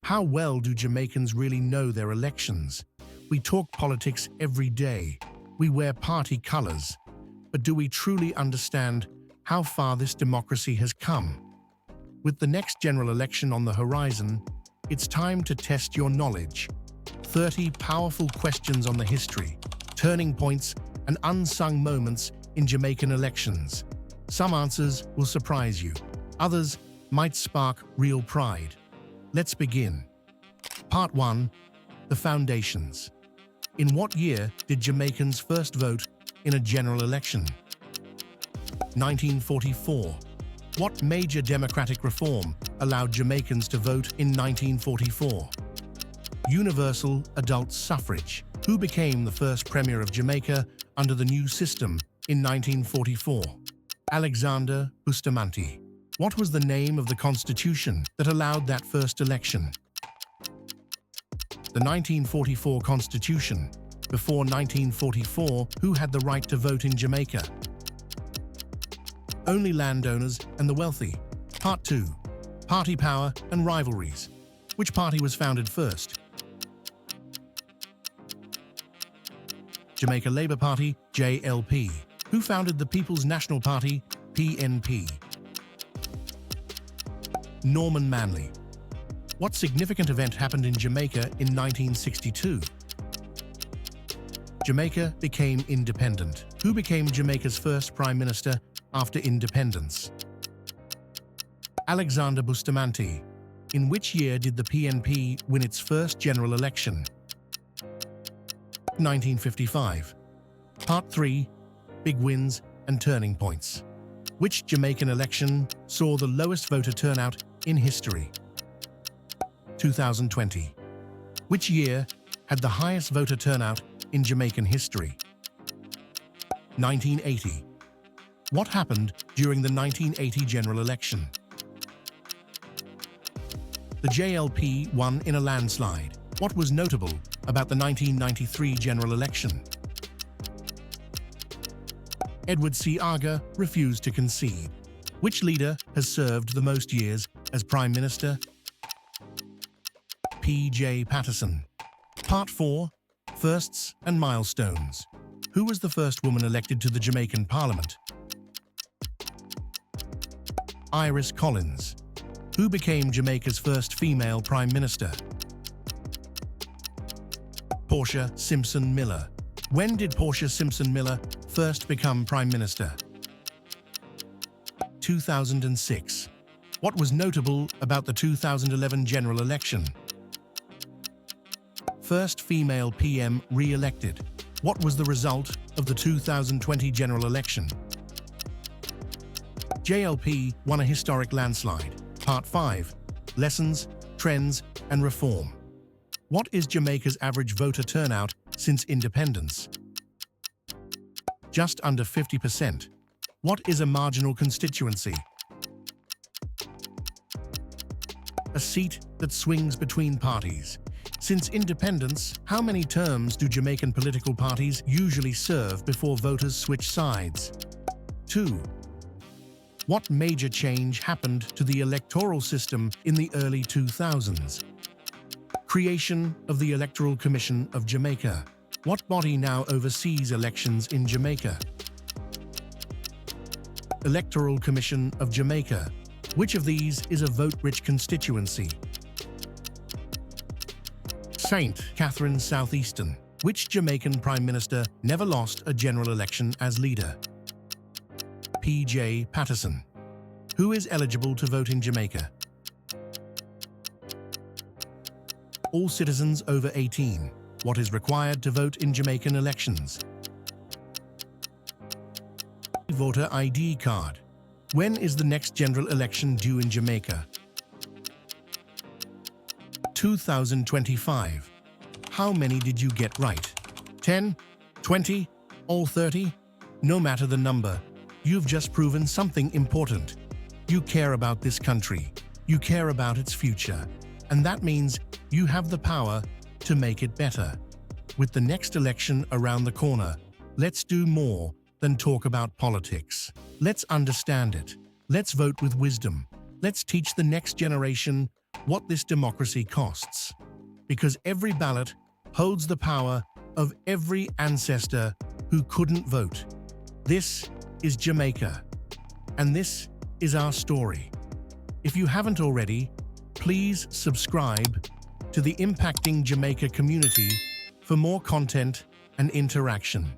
How well do Jamaicans really know their elections? We talk politics every day. We wear party colors. But do we truly understand how far this democracy has come? With the next general election on the horizon, it's time to test your knowledge. 30 powerful questions on the history, turning points, and unsung moments in Jamaican elections. Some answers will surprise you. Others might spark real pride. Let's begin. Part 1. The Foundations. In what year did Jamaicans first vote in a general election? 1944. What major democratic reform allowed Jamaicans to vote in 1944? Universal adult suffrage. Who became the first premier of Jamaica under the new system in 1944? Alexander Bustamante. What was the name of the constitution that allowed that first election? The 1944 Constitution. Before 1944, who had the right to vote in Jamaica? Only landowners and the wealthy. Part 2. Party power and rivalries. Which party was founded first? Jamaica Labour Party, JLP. Who founded the People's National Party, PNP? Norman Manley. What significant event happened in Jamaica in 1962? Jamaica became independent. Who became Jamaica's first Prime Minister after independence? Alexander Bustamante. In which year did the PNP win its first general election? 1955. Part 3. Big wins and turning points. Which Jamaican election saw the lowest voter turnout in history? 2020. Which year had the highest voter turnout in Jamaican history? 1980. What happened during the 1980 general election? The JLP won in a landslide. What was notable about the 1993 general election? Edward C. Aga refused to concede. Which leader has served the most years as Prime Minister? P.J. Patterson. Part 4. Firsts and Milestones. Who was the first woman elected to the Jamaican Parliament? Iris Collins. Who became Jamaica's first female Prime Minister? Portia Simpson Miller. When did Portia Simpson Miller first become Prime Minister? 2006. What was notable about the 2011 general election? First female PM re-elected. What was the result of the 2020 general election? JLP won a historic landslide. Part 5. Lessons, Trends, and Reform. What is Jamaica's average voter turnout since independence? Just under 50%. What is a marginal constituency? A seat that swings between parties. Since independence, how many terms do Jamaican political parties usually serve before voters switch sides? 2. What major change happened to the electoral system in the early 2000s? Creation of the Electoral Commission of Jamaica. What body now oversees elections in Jamaica? Electoral Commission of Jamaica. Which of these is a vote-rich constituency? St. Catherine Southeastern. Which Jamaican Prime Minister never lost a general election as leader? P.J. Patterson. Who is eligible to vote in Jamaica? All citizens over 18. What is required to vote in Jamaican elections? Voter ID card. When is the next general election due in Jamaica? 2025. How many did you get right? 10, 20, all 30? No matter the number, you've just proven something important. You care about this country. You care about its future. And that means you have the power to make it better. With the next election around the corner, let's do more than talk about politics. Let's understand it. Let's vote with wisdom. Let's teach the next generation what this democracy costs. Because every ballot holds the power of every ancestor who couldn't vote. This is Jamaica, and this is our story. If you haven't already, please subscribe to the Impacting Jamaica community for more content and interaction.